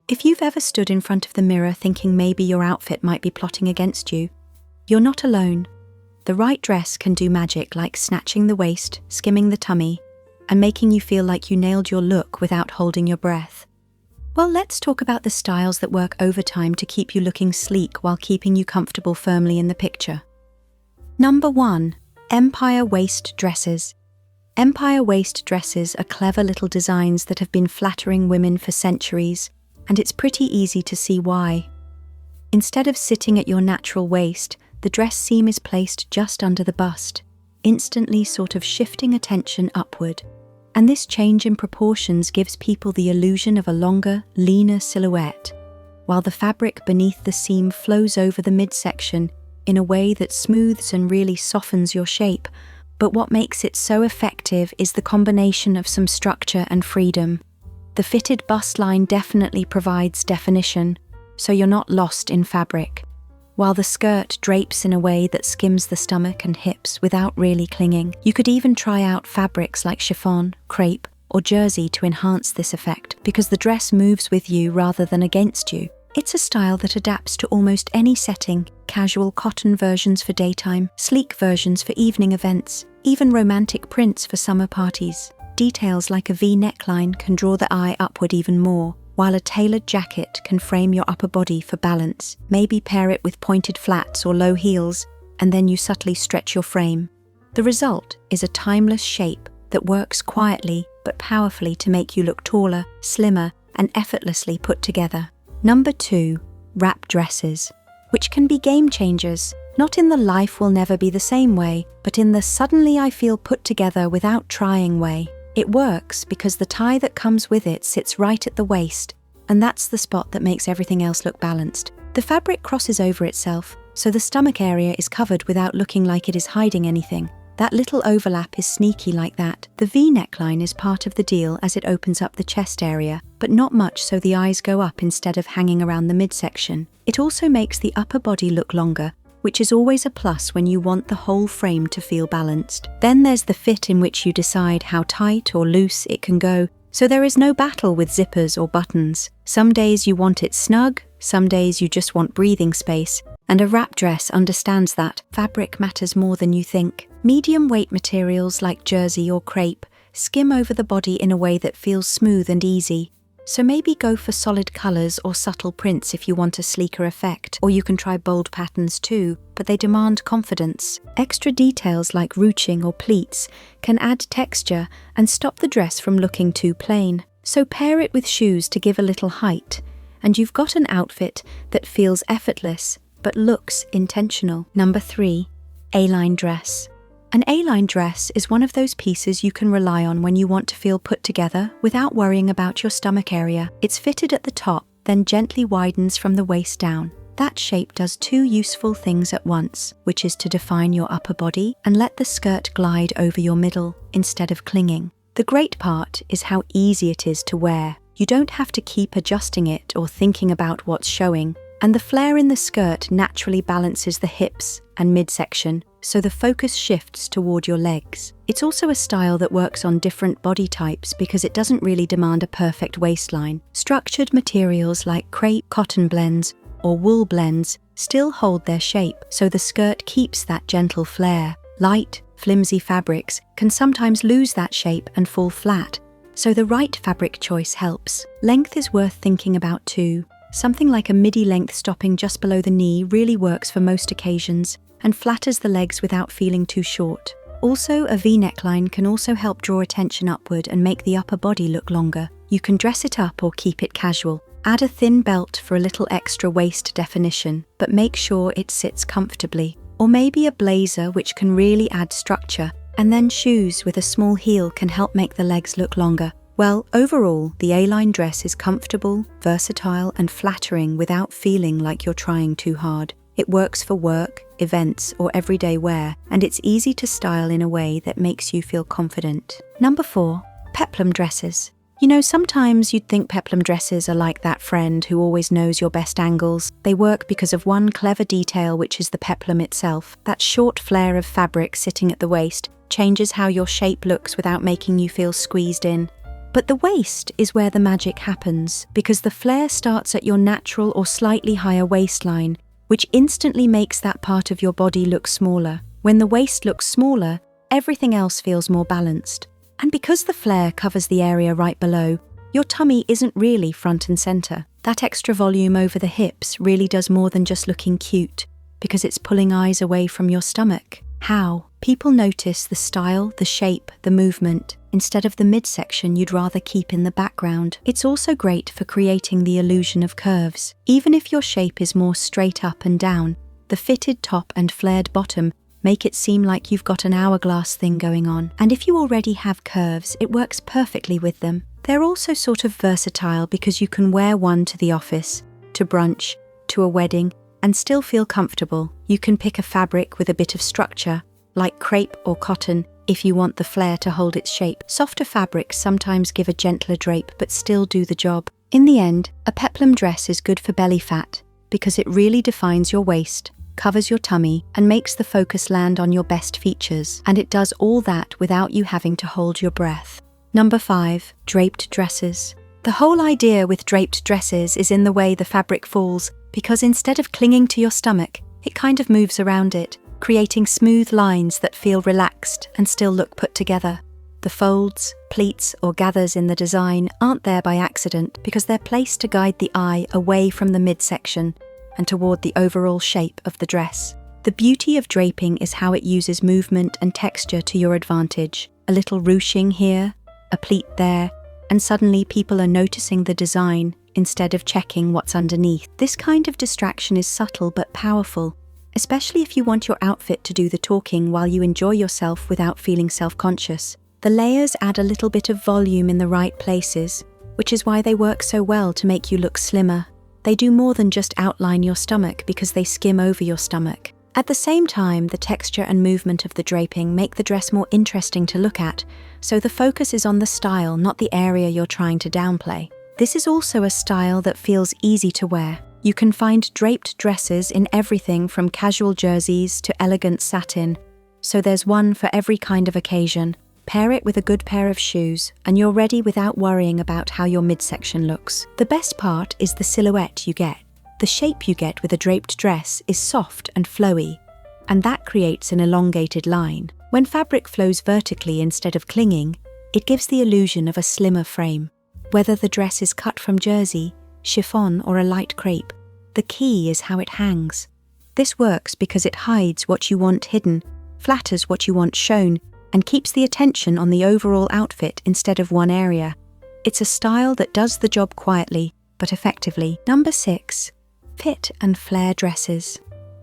If you've ever stood in front of the mirror thinking maybe your outfit might be plotting against you, you're not alone. The right dress can do magic like snatching the waist, skimming the tummy, and making you feel like you nailed your look without holding your breath. Well, let's talk about the styles that work overtime to keep you looking sleek while keeping you comfortable firmly in the picture. Number 1. Empire waist dresses. Empire waist dresses are clever little designs that have been flattering women for centuries, and it's pretty easy to see why. Instead of sitting at your natural waist, the dress seam is placed just under the bust, instantly sort of shifting attention upward. And this change in proportions gives people the illusion of a longer, leaner silhouette, while the fabric beneath the seam flows over the midsection in a way that smooths and really softens your shape. But what makes it so effective is the combination of some structure and freedom. The fitted bust line definitely provides definition, so you're not lost in fabric, while the skirt drapes in a way that skims the stomach and hips without really clinging. You could even try out fabrics like chiffon, crepe, or jersey to enhance this effect, because the dress moves with you rather than against you. It's a style that adapts to almost any setting: casual cotton versions for daytime, sleek versions for evening events, even romantic prints for summer parties. Details like a V neckline can draw the eye upward even more, while a tailored jacket can frame your upper body for balance. Maybe pair it with pointed flats or low heels, and then you subtly stretch your frame. The result is a timeless shape that works quietly but powerfully to make you look taller, slimmer, and effortlessly put together. Number 2. Wrap dresses, which can be game changers, not in the life will never be the same way, but in the suddenly I feel put together without trying way. It works because the tie that comes with it sits right at the waist, and that's the spot that makes everything else look balanced. The fabric crosses over itself, so the stomach area is covered without looking like it is hiding anything. That little overlap is sneaky like that. The V neckline is part of the deal as it opens up the chest area, but not much so the eyes go up instead of hanging around the midsection. It also makes the upper body look longer, which is always a plus when you want the whole frame to feel balanced. Then there's the fit, in which you decide how tight or loose it can go, so there is no battle with zippers or buttons. Some days you want it snug, some days you just want breathing space, and a wrap dress understands that fabric matters more than you think. Medium weight materials like jersey or crepe skim over the body in a way that feels smooth and easy. So maybe go for solid colours or subtle prints if you want a sleeker effect, or you can try bold patterns too, but they demand confidence. Extra details like ruching or pleats can add texture and stop the dress from looking too plain. So pair it with shoes to give a little height, and you've got an outfit that feels effortless but looks intentional. Number 3. ALine Dress. An ALine dress is one of those pieces you can rely on when you want to feel put together without worrying about your stomach area. It's fitted at the top, then gently widens from the waist down. That shape does two useful things at once, which is to define your upper body and let the skirt glide over your middle instead of clinging. The great part is how easy it is to wear. You don't have to keep adjusting it or thinking about what's showing, and the flare in the skirt naturally balances the hips and midsection, so the focus shifts toward your legs. It's also a style that works on different body types because it doesn't really demand a perfect waistline. Structured materials like crepe, cotton blends, or wool blends still hold their shape, so the skirt keeps that gentle flare. Light, flimsy fabrics can sometimes lose that shape and fall flat, so the right fabric choice helps. Length is worth thinking about too. Something like a midi length stopping just below the knee really works for most occasions and flatters the legs without feeling too short. Also, a V neckline can also help draw attention upward and make the upper body look longer. You can dress it up or keep it casual. Add a thin belt for a little extra waist definition, but make sure it sits comfortably. Or maybe a blazer, which can really add structure, and then shoes with a small heel can help make the legs look longer. Well, overall, the ALine dress is comfortable, versatile, and flattering without feeling like you're trying too hard. It works for work, events, or everyday wear, and it's easy to style in a way that makes you feel confident. Number 4. Peplum dresses. You know, sometimes you'd think peplum dresses are like that friend who always knows your best angles. They work because of one clever detail, which is the peplum itself. That short flare of fabric sitting at the waist changes how your shape looks without making you feel squeezed in. But the waist is where the magic happens, because the flare starts at your natural or slightly higher waistline, which instantly makes that part of your body look smaller. When the waist looks smaller, everything else feels more balanced. And because the flare covers the area right below, your tummy isn't really front and center. That extra volume over the hips really does more than just looking cute, because it's pulling eyes away from your stomach. How? People notice the style, the shape, the movement, instead of the midsection you'd rather keep in the background. It's also great for creating the illusion of curves. Even if your shape is more straight up and down, the fitted top and flared bottom make it seem like you've got an hourglass thing going on. And if you already have curves, it works perfectly with them. They're also sort of versatile because you can wear one to the office, to brunch, to a wedding, and still feel comfortable. You can pick a fabric with a bit of structure, like crepe or cotton, if you want the flare to hold its shape. Softer fabrics sometimes give a gentler drape but still do the job. In the end, a peplum dress is good for belly fat because it really defines your waist, covers your tummy, and makes the focus land on your best features. And it does all that without you having to hold your breath. Number 5. Draped dresses. The whole idea with draped dresses is in the way the fabric falls, because instead of clinging to your stomach, it kind of moves around it, creating smooth lines that feel relaxed and still look put together. The folds, pleats, or gathers in the design aren't there by accident because they're placed to guide the eye away from the midsection and toward the overall shape of the dress. The beauty of draping is how it uses movement and texture to your advantage. A little ruching here, a pleat there, and suddenly people are noticing the design instead of checking what's underneath. This kind of distraction is subtle but powerful, especially if you want your outfit to do the talking while you enjoy yourself without feeling self-conscious. The layers add a little bit of volume in the right places, which is why they work so well to make you look slimmer. They do more than just outline your stomach because they skim over your stomach. At the same time, the texture and movement of the draping make the dress more interesting to look at, so the focus is on the style, not the area you're trying to downplay. This is also a style that feels easy to wear. You can find draped dresses in everything from casual jerseys to elegant satin, so there's one for every kind of occasion. Pair it with a good pair of shoes, and you're ready without worrying about how your midsection looks. The best part is the silhouette you get. The shape you get with a draped dress is soft and flowy, and that creates an elongated line. When fabric flows vertically instead of clinging, it gives the illusion of a slimmer frame. Whether the dress is cut from jersey, chiffon, or a light crepe, the key is how it hangs. This works because it hides what you want hidden, flatters what you want shown, and keeps the attention on the overall outfit instead of one area. It's a style that does the job quietly, but effectively. Number 6. Fit and flare dresses.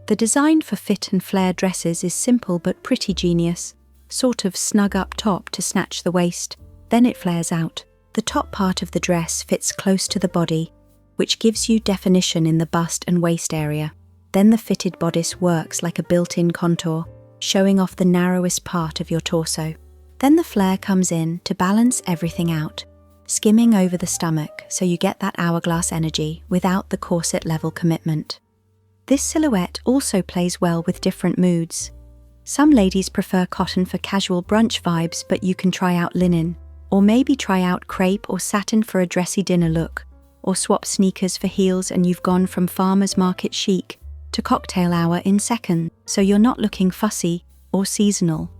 The design for fit and flare dresses is simple but pretty genius. Sort of snug up top to snatch the waist, then it flares out. The top part of the dress fits close to the body, which gives you definition in the bust and waist area. Then the fitted bodice works like a built-in contour, showing off the narrowest part of your torso. Then the flare comes in to balance everything out, skimming over the stomach so you get that hourglass energy without the corset-level commitment. This silhouette also plays well with different moods. Some ladies prefer cotton for casual brunch vibes, but you can try out linen, or maybe try out crepe or satin for a dressy dinner look, or swap sneakers for heels and you've gone from farmer's market chic to cocktail hour in seconds, so you're not looking fussy or seasonal,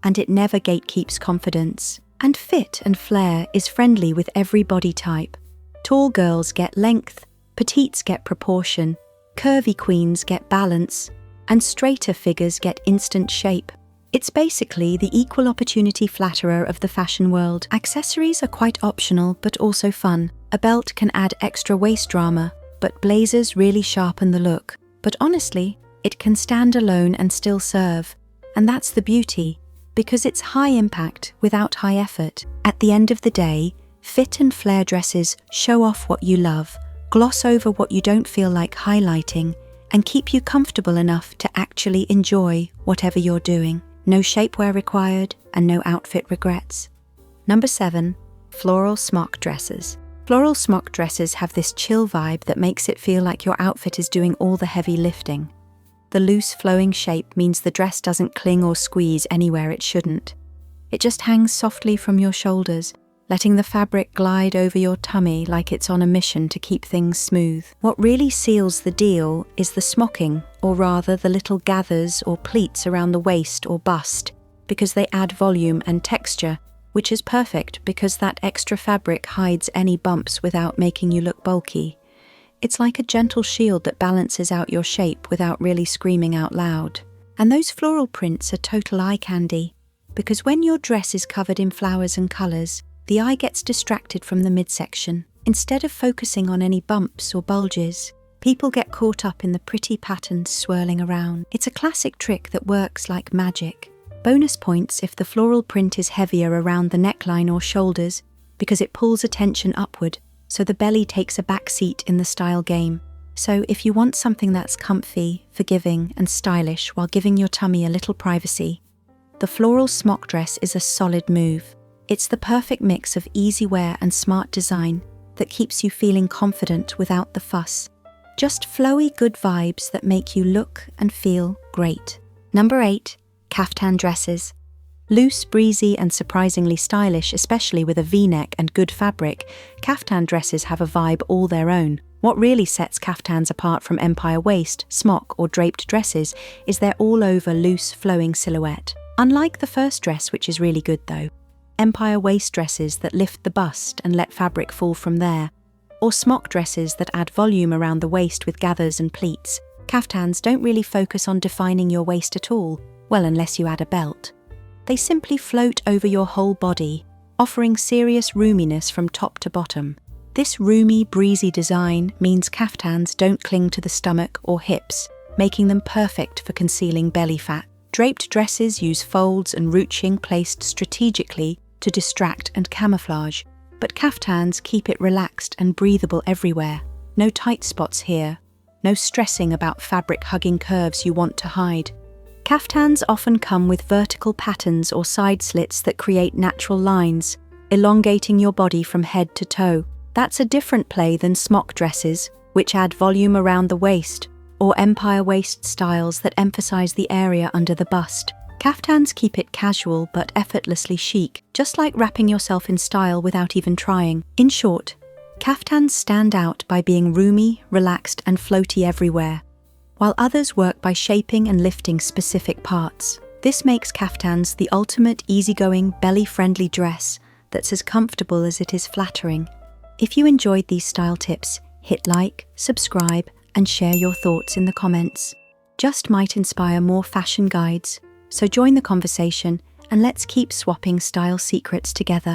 and it never gatekeeps confidence. And fit and flare is friendly with every body type. Tall girls get length, petites get proportion, curvy queens get balance, and straighter figures get instant shape. It's basically the equal opportunity flatterer of the fashion world. Accessories are quite optional but also fun. A belt can add extra waist drama, but blazers really sharpen the look. But honestly, it can stand alone and still serve. And that's the beauty, because it's high impact without high effort. At the end of the day, fit and flare dresses show off what you love, gloss over what you don't feel like highlighting, and keep you comfortable enough to actually enjoy whatever you're doing. No shapewear required and no outfit regrets. Number 7. Floral smock dresses. Floral smock dresses have this chill vibe that makes it feel like your outfit is doing all the heavy lifting. The loose flowing shape means the dress doesn't cling or squeeze anywhere it shouldn't. It just hangs softly from your shoulders, letting the fabric glide over your tummy like it's on a mission to keep things smooth. What really seals the deal is the smocking, or rather the little gathers or pleats around the waist or bust, because they add volume and texture, which is perfect because that extra fabric hides any bumps without making you look bulky. It's like a gentle shield that balances out your shape without really screaming out loud. And those floral prints are total eye candy, because when your dress is covered in flowers and colours, the eye gets distracted from the midsection. Instead of focusing on any bumps or bulges, people get caught up in the pretty patterns swirling around. It's a classic trick that works like magic. Bonus points if the floral print is heavier around the neckline or shoulders, because it pulls attention upward, so the belly takes a back seat in the style game. So if you want something that's comfy, forgiving, and stylish while giving your tummy a little privacy, the Floral Smock dress is a solid move. It's the perfect mix of easy wear and smart design that keeps you feeling confident without the fuss. Just flowy good vibes that make you look and feel great. Number 8. Caftan dresses. Loose, breezy, and surprisingly stylish, especially with a V-neck and good fabric, caftan dresses have a vibe all their own. What really sets caftans apart from empire waist, smock, or draped dresses is their all-over loose, flowing silhouette. Unlike the first dress, which is really good though, empire waist dresses that lift the bust and let fabric fall from there, or smock dresses that add volume around the waist with gathers and pleats, caftans don't really focus on defining your waist at all, well, unless you add a belt. They simply float over your whole body, offering serious roominess from top to bottom. This roomy, breezy design means caftans don't cling to the stomach or hips, making them perfect for concealing belly fat. Draped dresses use folds and ruching placed strategically to distract and camouflage, but caftans keep it relaxed and breathable everywhere. No tight spots here, no stressing about fabric-hugging curves you want to hide. Caftans often come with vertical patterns or side slits that create natural lines, elongating your body from head to toe. That's a different play than smock dresses, which add volume around the waist, or empire waist styles that emphasize the area under the bust. Caftans keep it casual but effortlessly chic, just like wrapping yourself in style without even trying. In short, caftans stand out by being roomy, relaxed, and floaty everywhere, while others work by shaping and lifting specific parts. This makes caftans the ultimate easygoing, belly-friendly dress that's as comfortable as it is flattering. If you enjoyed these style tips, hit like, subscribe, and share your thoughts in the comments. Just might inspire more fashion guides, so join the conversation and let's keep swapping style secrets together.